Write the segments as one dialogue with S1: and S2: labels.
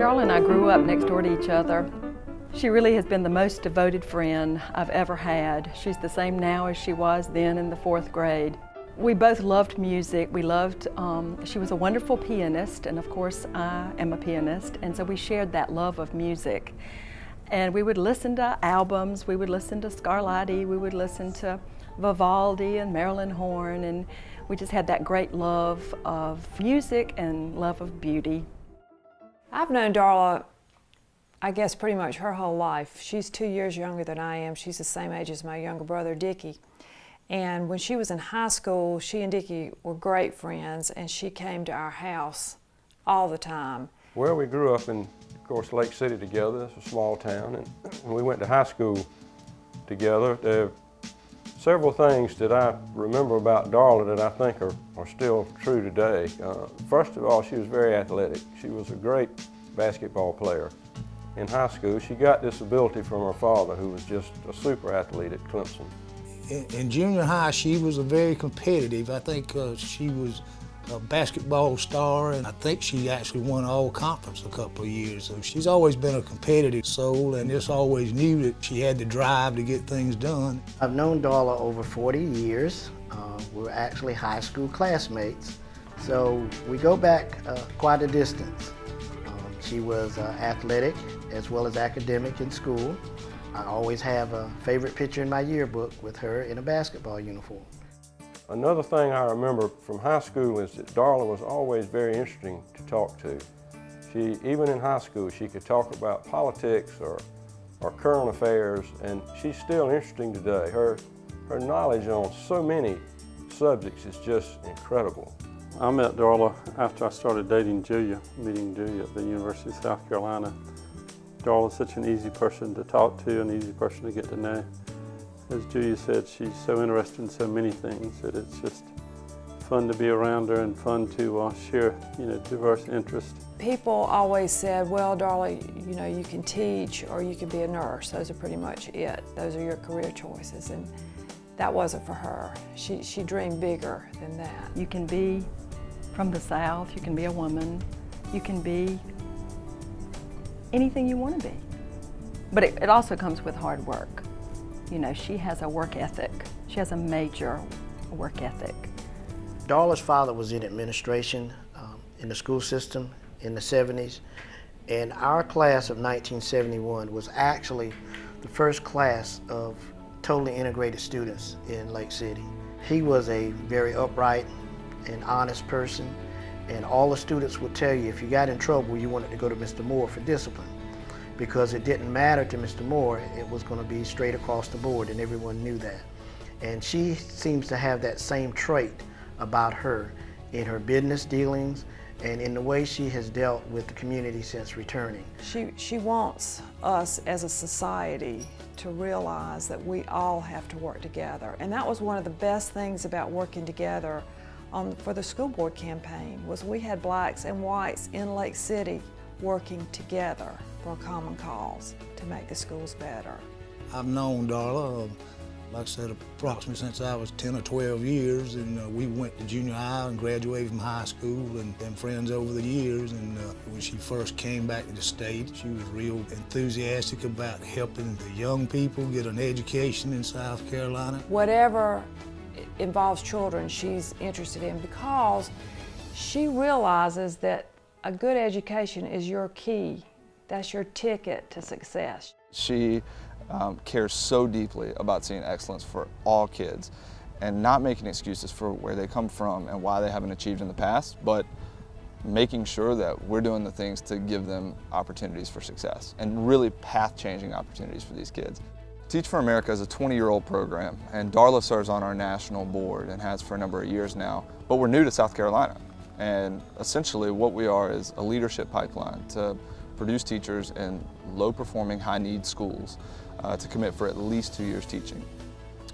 S1: Darla and I grew up next door to each other. She really has been the most devoted friend I've ever had. She's the same now as she was then in the 4th grade. We both loved music. We loved, she was a wonderful pianist, and of course I am a pianist, and so we shared that love of music. And we would listen to albums, we would listen to Scarlatti, we would listen to Vivaldi and Marilyn Horne, and we just had that great love of music and love of beauty.
S2: I've known Darla, I guess, pretty much her whole life. She's 2 years younger than I am. She's the same age as my younger brother, Dickie. And when she was in high school, she and Dickie were great friends, and she came to our house all the time.
S3: Well, we grew up in, of course, Lake City together. It's a small town, and we went to high school together. There are several things that I remember about Darla that I think are still true today. First of all, she was very athletic. She was a great basketball player. In high school, she got this ability from her father, who was just a super athlete at Clemson.
S4: In junior high, she was very competitive. I think she was a basketball star, and I think she actually won all conference a couple of years. So she's always been a competitive soul, and just always knew that she had the drive to get things done.
S5: I've known Darla over 40 years. We're actually high school classmates, so we go back quite a distance. She was athletic as well as academic in school. I always have a favorite picture in my yearbook with her in a basketball uniform.
S3: Another thing I remember from high school is that Darla was always very interesting to talk to. Even in high school, she could talk about politics or current affairs, and she's still interesting today. Her knowledge on so many subjects is just incredible.
S6: I met Darla after I started dating Julia, meeting Julia at the University of South Carolina. Darla's such an easy person to talk to, an easy person to get to know. As Julia said, she's so interested in so many things that it's just fun to be around her and fun to share, diverse interests.
S2: People always said, well, Darla, you can teach or you can be a nurse. Those are pretty much it. Those are your career choices. And that wasn't for her. She dreamed bigger than that.
S1: You can be from the South, you can be a woman, you can be anything you want to be. But it also comes with hard work. She has a work ethic. She has a major work ethic.
S5: Darla's father was in administration in the school system in the 70s, and our class of 1971 was actually the first class of totally integrated students in Lake City. He was a very upright and honest person, and all the students would tell you if you got in trouble, you wanted to go to Mr. Moore for discipline, because it didn't matter to Mr. Moore, it was going to be straight across the board, and everyone knew that. And she seems to have that same trait about her in her business dealings and in the way she has dealt with the community since returning.
S2: She wants us as a society to realize that we all have to work together. And that was one of the best things about working together for the school board campaign, was we had blacks and whites in Lake City working together for a common cause to make the schools better.
S4: I've known Darla, like I said, approximately since I was 10 or 12 years, and we went to junior high and graduated from high school and been friends over the years. And when she first came back to the state, she was real enthusiastic about helping the young people get an education in South Carolina.
S2: Whatever involves children, she's interested in, because she realizes that a good education is your key. That's your ticket to success.
S7: She cares so deeply about seeing excellence for all kids and not making excuses for where they come from and why they haven't achieved in the past, but making sure that we're doing the things to give them opportunities for success and really path-changing opportunities for these kids. Teach for America is a 20-year-old program, and Darla serves on our national board and has for a number of years now, but we're new to South Carolina. And essentially what we are is a leadership pipeline to produce teachers in low-performing, high-need schools to commit for at least 2 years teaching.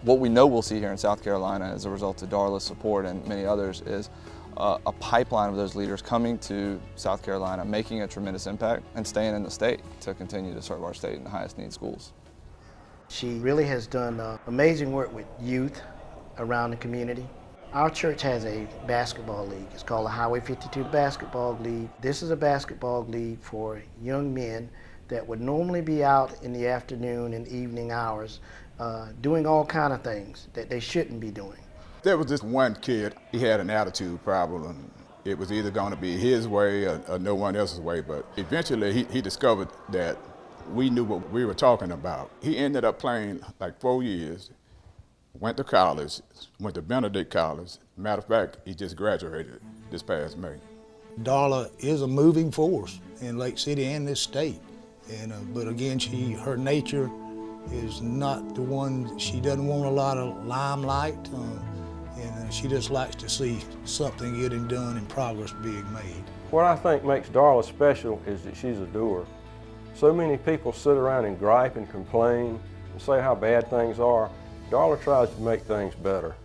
S7: What we know we'll see here in South Carolina as a result of Darla's support and many others is a pipeline of those leaders coming to South Carolina, making a tremendous impact, and staying in the state to continue to serve our state in the highest need schools.
S5: She really has done amazing work with youth around the community. Our church has a basketball league. It's called the Highway 52 Basketball League. This is a basketball league for young men that would normally be out in the afternoon and evening hours doing all kind of things that they shouldn't be doing.
S8: There was this one kid, he had an attitude problem. It was either going to be his way or no one else's way, but eventually he discovered that we knew what we were talking about. He ended up playing like 4 years, went to college, went to Benedict College. Matter of fact, he just graduated this past May.
S4: Darla is a moving force in Lake City and this state. But again, her nature is not the one. She doesn't want a lot of limelight, and she just likes to see something getting done and progress being made.
S3: What I think makes Darla special is that she's a doer. So many people sit around and gripe and complain and say how bad things are. Darla tries to make things better.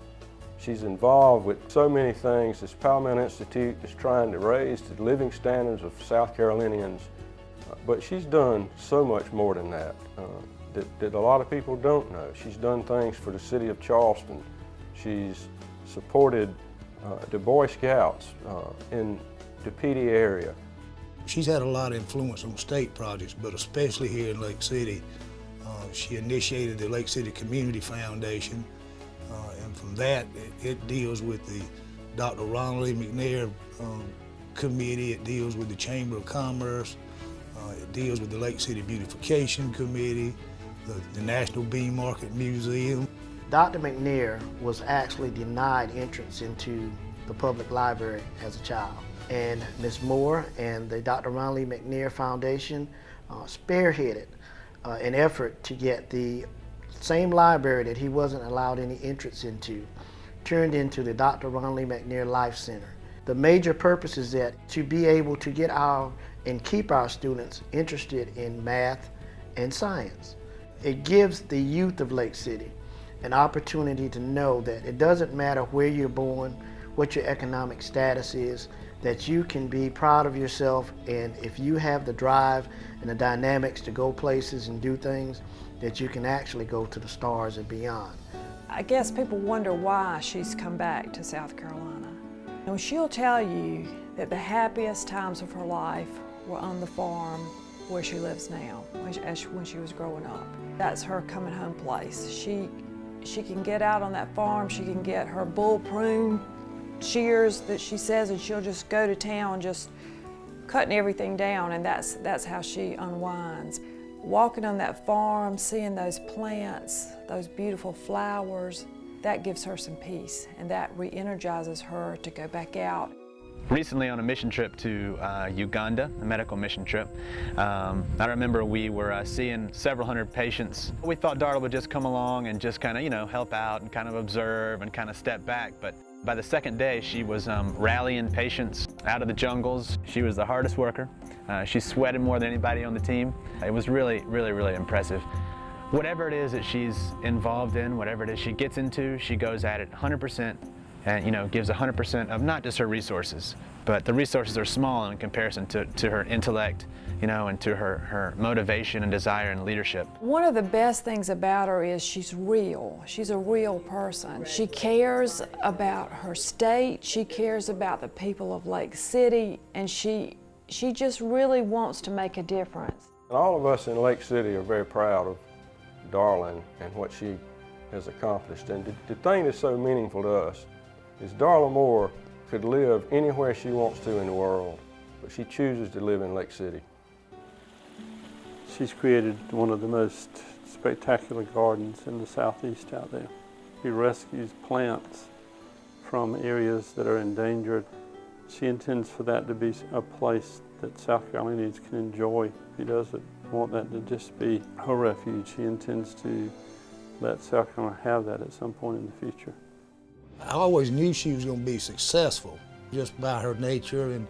S3: She's involved with so many things. This Palmetto Institute is trying to raise the living standards of South Carolinians, but she's done so much more than that, that a lot of people don't know. She's done things for the city of Charleston. She's supported the Boy Scouts in the PD area.
S4: She's had a lot of influence on state projects, but especially here in Lake City. She initiated the Lake City Community Foundation, and from that, it deals with the Dr. Ronald E. McNair Committee, it deals with the Chamber of Commerce, it deals with the Lake City Beautification Committee, the National Bean Market Museum.
S5: Dr. McNair was actually denied entrance into the public library as a child. And Ms. Moore and the Dr. Ronald E. McNair Foundation spearheaded an effort to get the same library that he wasn't allowed any entrance into turned into the Dr. Ronald E. McNair Life Center. The major purpose is that to be able to get and keep our students interested in math and science. It gives the youth of Lake City an opportunity to know that it doesn't matter where you're born, what your economic status is, that you can be proud of yourself, and if you have the drive and the dynamics to go places and do things, that you can actually go to the stars and beyond.
S2: I guess people wonder why she's come back to South Carolina. And she'll tell you that the happiest times of her life were on the farm where she lives now, when she was growing up. That's her coming home place. She can get out on that farm, she can get her bull prune shears that she says, and she'll just go to town just cutting everything down, and that's how she unwinds. Walking on that farm, seeing those plants, those beautiful flowers, that gives her some peace, and that re-energizes her to go back out.
S9: Recently on a mission trip to Uganda, a medical mission trip, I remember we were seeing several hundred patients. We thought Darla would just come along and just kind of, help out and kind of observe and kind of step back, but by the second day she was rallying patients out of the jungles. She was the hardest worker. She sweated more than anybody on the team. It was really, really, really impressive. Whatever it is that she's involved in, whatever it is she gets into, she goes at it 100%. And gives 100% of not just her resources, but the resources are small in comparison to her intellect, and to her motivation and desire and leadership.
S2: One of the best things about her is she's real. She's a real person. She cares about her state, she cares about the people of Lake City, and she just really wants to make a difference.
S3: And all of us in Lake City are very proud of Darla and what she has accomplished. And the thing that's so meaningful to us is Darla Moore could live anywhere she wants to in the world, but she chooses to live in Lake City.
S6: She's created one of the most spectacular gardens in the southeast out there. She rescues plants from areas that are endangered. She intends for that to be a place that South Carolinians can enjoy. She doesn't want that to just be her refuge. She intends to let South Carolina have that at some point in the future.
S4: I always knew she was going to be successful just by her nature, and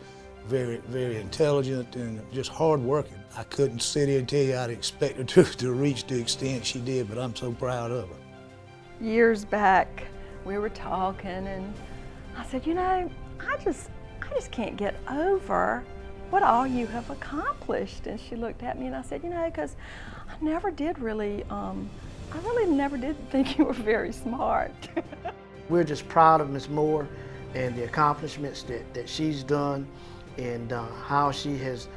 S4: very, very intelligent and just hardworking. I couldn't sit here and tell you I'd expect her to reach the extent she did, but I'm so proud of her.
S1: Years back, we were talking, and I said, I just can't get over what all you have accomplished. And she looked at me and I said, because I never did really, I really never did think you were very smart.
S5: We're just proud of Ms. Moore and the accomplishments that she's done and how she has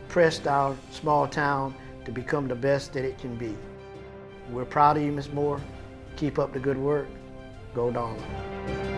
S5: pressed our small town to become the best that it can be. We're proud of you, Ms. Moore. Keep up the good work. Go Darla.